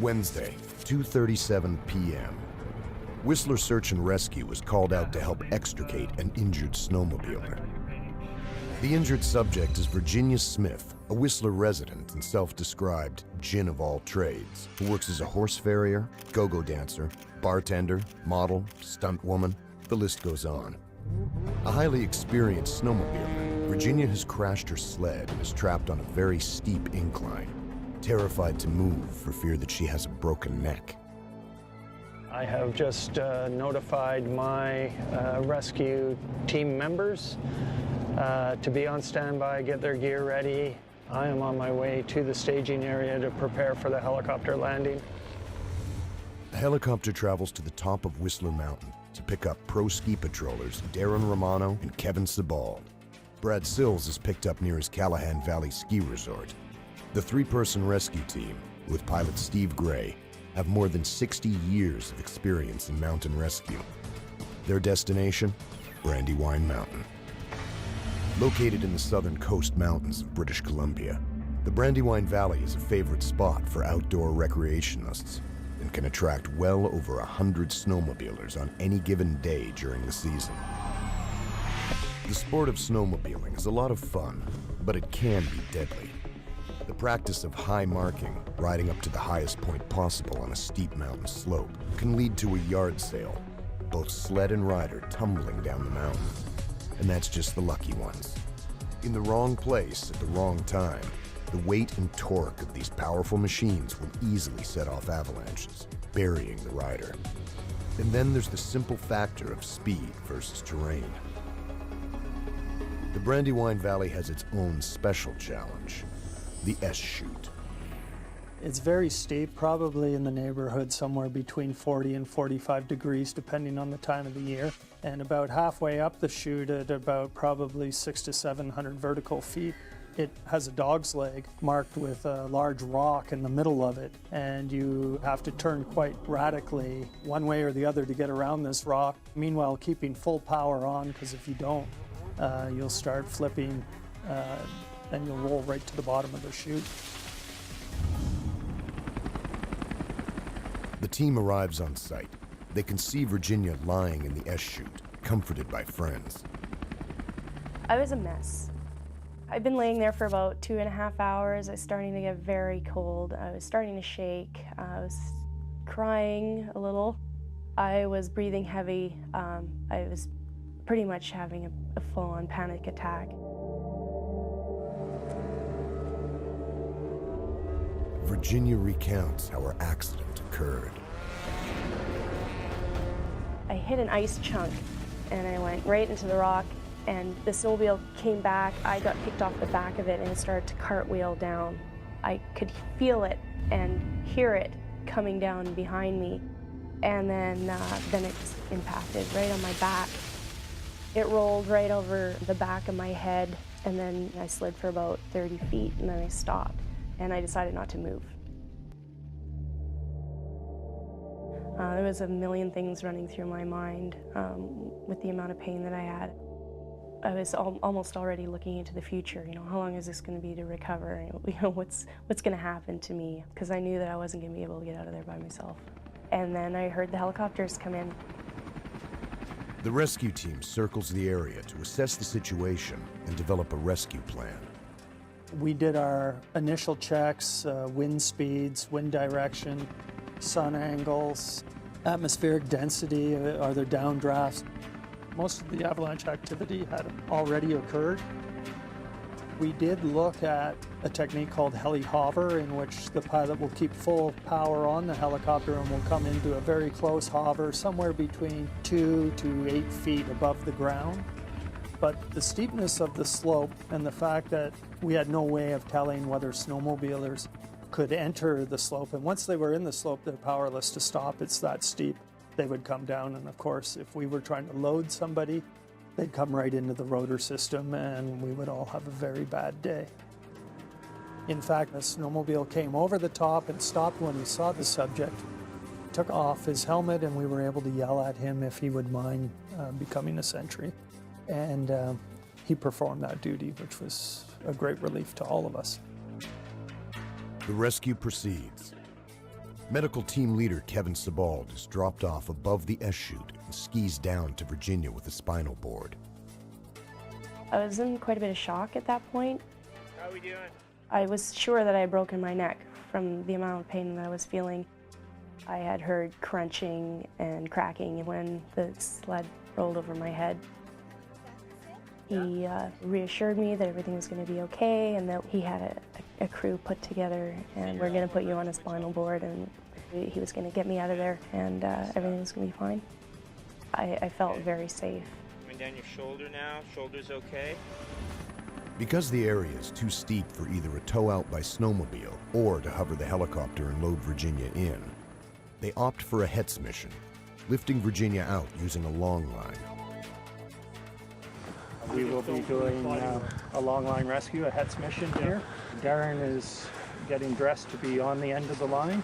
Wednesday, 2:37 p.m. Whistler Search and Rescue was called out to help extricate an injured snowmobiler. The injured subject is Virginia Smith, a Whistler resident and self-described gin of all trades, who works as a horse farrier, go-go dancer, bartender, model, stunt woman. The list goes on. A highly experienced snowmobiler, Virginia has crashed her sled and is trapped on a very steep incline, terrified to move for fear that she has a broken neck. I have just notified my rescue team members to be on standby, get their gear ready. I am on my way to the staging area to prepare for the helicopter landing. The helicopter travels to the top of Whistler Mountain to pick up pro ski patrollers Darren Romano and Kevin Sebald. Brad Sills is picked up near his Callahan Valley ski resort. The three-person rescue team, with pilot Steve Gray, have more than 60 years of experience in mountain rescue. Their destination? Brandywine Mountain. Located in the southern coast mountains of British Columbia, the Brandywine Valley is a favorite spot for outdoor recreationists and can attract well over 100 snowmobilers on any given day during the season. The sport of snowmobiling is a lot of fun, but it can be deadly. The practice of high marking, riding up to the highest point possible on a steep mountain slope, can lead to a yard sale, both sled and rider tumbling down the mountain. And that's just the lucky ones. In the wrong place at the wrong time, the weight and torque of these powerful machines will easily set off avalanches, burying the rider. And then there's the simple factor of speed versus terrain. The Brandywine Valley has its own special challenge, the S-chute. It's very steep, probably in the neighborhood somewhere between 40 and 45 degrees, depending on the time of the year. And about halfway up the chute at about probably 600 to 700 vertical feet, it has a dog's leg marked with a large rock in the middle of it. And you have to turn quite radically one way or the other to get around this rock. Meanwhile, keeping full power on, because if you don't, you'll start flipping and you'll roll right to the bottom of the chute. The team arrives on site. They can see Virginia lying in the S-chute, comforted by friends. I was a mess. I'd been laying there for about 2.5 hours. I was starting to get very cold. I was starting to shake. I was crying a little. I was breathing heavy. I was pretty much having a full-on panic attack. Virginia recounts how her accident occurred. I hit an ice chunk and I went right into the rock, and the snowmobile came back. I got kicked off the back of it and it started to cartwheel down. I could feel it and hear it coming down behind me, and then it just impacted right on my back. It rolled right over the back of my head, and then I slid for about 30 feet and then I stopped. And I decided not to move. There was a million things running through my mind with the amount of pain that I had. I was almost already looking into the future. You know, how long is this going to be to recover? You know, what's going to happen to me? Because I knew that I wasn't going to be able to get out of there by myself. And then I heard the helicopters come in. The rescue team circles the area to assess the situation and develop a rescue plan. We did our initial checks, wind speeds, wind direction, sun angles, atmospheric density, are there downdrafts? Most of the avalanche activity had already occurred. We did look at a technique called heli-hover, in which the pilot will keep full power on the helicopter and will come into a very close hover, somewhere between 2 to 8 feet above the ground. But the steepness of the slope and the fact that we had no way of telling whether snowmobilers could enter the slope, and once they were in the slope, they're powerless to stop. It's that steep. They would come down, and of course, if we were trying to load somebody, they'd come right into the rotor system, and we would all have a very bad day. In fact, the snowmobile came over the top and stopped when he saw the subject, took off his helmet, and we were able to yell at him if he would mind becoming a sentry. And he performed that duty, which was a great relief to all of us. The rescue proceeds. Medical team leader Kevin Sebald is dropped off above the S-chute and skis down to Virginia with a spinal board. I was in quite a bit of shock at that point. How are we doing? I was sure that I had broken my neck from the amount of pain that I was feeling. I had heard crunching and cracking when the sled rolled over my head. He reassured me that everything was going to be okay and that he had a crew put together and we're going to put you on a spinal board and he was going to get me out of there and everything was going to be fine. I felt very safe. Coming down your shoulder now, shoulder's okay. Because the area is too steep for either a tow out by snowmobile or to hover the helicopter and load Virginia in, they opt for a HETS mission, lifting Virginia out using a long line. We will be doing a long line rescue, a HETS mission here. Darren is getting dressed to be on the end of the line,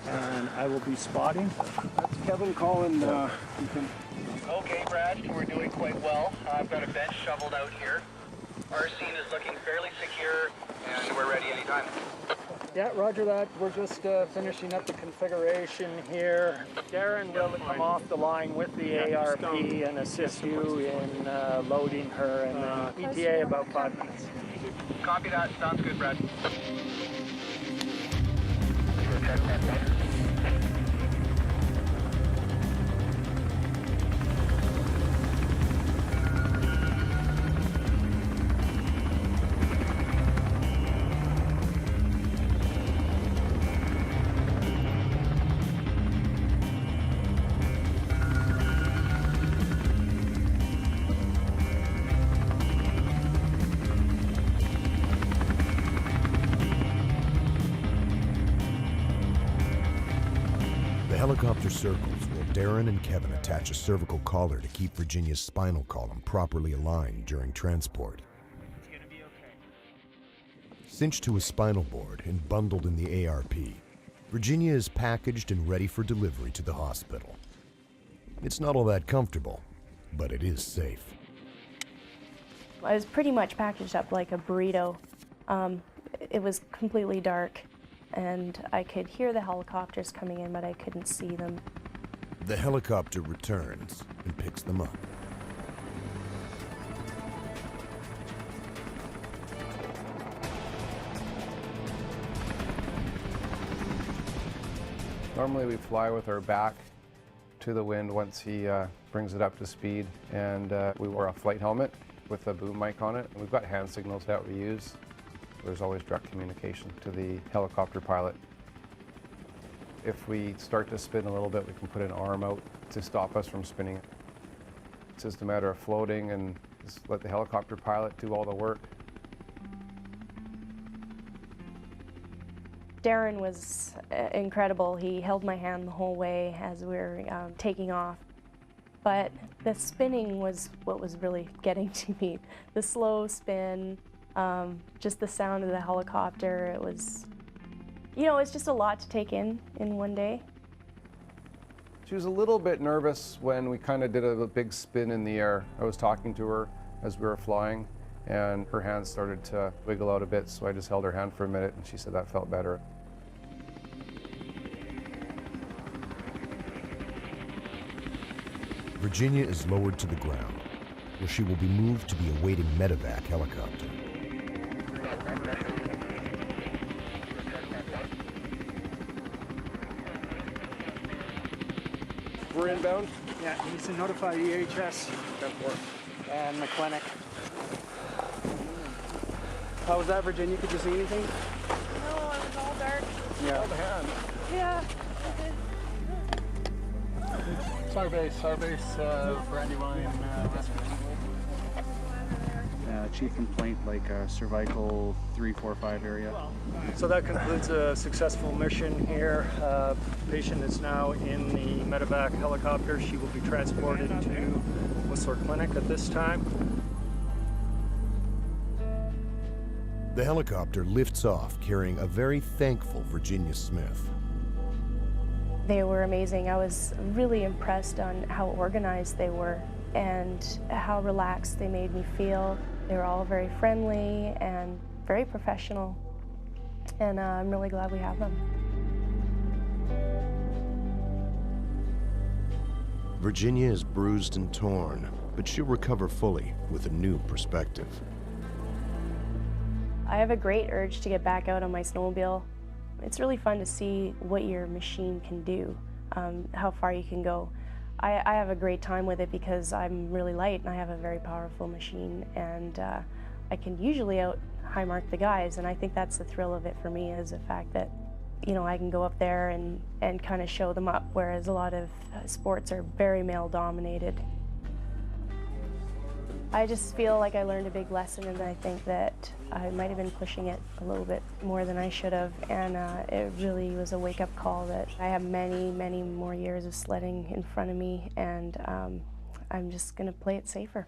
and I will be spotting. That's Kevin calling. Okay, Brad, we're doing quite well. I've got a bench shoveled out here. Our scene is looking fairly secure, and we're ready anytime. Yeah, roger that. We're just finishing up the configuration here. Darren will come off the line with the ARP and assist you in loading her, and then ETA about 5 minutes. Copy that. Sounds good, Brad. The helicopter circles while Darren and Kevin attach a cervical collar to keep Virginia's spinal column properly aligned during transport. It's gonna be okay. Cinched to a spinal board and bundled in the ARP, Virginia is packaged and ready for delivery to the hospital. It's not all that comfortable, but it is safe. I was pretty much packaged up like a burrito. It was completely dark and I could hear the helicopters coming in, but I couldn't see them. The helicopter returns and picks them up. Normally we fly with our back to the wind once he brings it up to speed, and we wear a flight helmet with a boom mic on it. And we've got hand signals that we use. There's always direct communication to the helicopter pilot. If we start to spin a little bit, we can put an arm out to stop us from spinning. It's just a matter of floating and just let the helicopter pilot do all the work. Darren was incredible. He held my hand the whole way as we were taking off. But the spinning was what was really getting to me. The slow spin, just the sound of the helicopter. It was, it's just a lot to take in one day. She was a little bit nervous when we kind of did a big spin in the air. I was talking to her as we were flying, and her hand started to wiggle out a bit, so I just held her hand for a minute, and she said that felt better. Virginia is lowered to the ground, where she will be moved to the awaiting medevac helicopter. We're inbound. Yeah, he needs to notify EHS and the clinic. How was that, Virginia? Could you see anything? No, it was all dark. Yeah. Hold the hand. Yeah. Starbase, Brandywine, rescue. Chief complaint like cervical 3-4-5 area. So that concludes a successful mission here. Patient is now in the medevac helicopter. She will be transported to Whistler Clinic at this time. The helicopter lifts off carrying a very thankful Virginia Smith. They were amazing. I was really impressed on how organized they were and how relaxed they made me feel. They were all very friendly and very professional, and I'm really glad we have them. Virginia is bruised and torn, but she'll recover fully with a new perspective. I have a great urge to get back out on my snowmobile. It's really fun to see what your machine can do, how far you can go. I have a great time with it because I'm really light and I have a very powerful machine, and I can usually out high mark the guys, and I think that's the thrill of it for me, is the fact that, you know, I can go up there and kind of show them up, whereas a lot of sports are very male dominated. I just feel like I learned a big lesson, and I think that I might have been pushing it a little bit more than I should have, and it really was a wake-up call that I have many, many more years of sledding in front of me, and I'm just going to play it safer.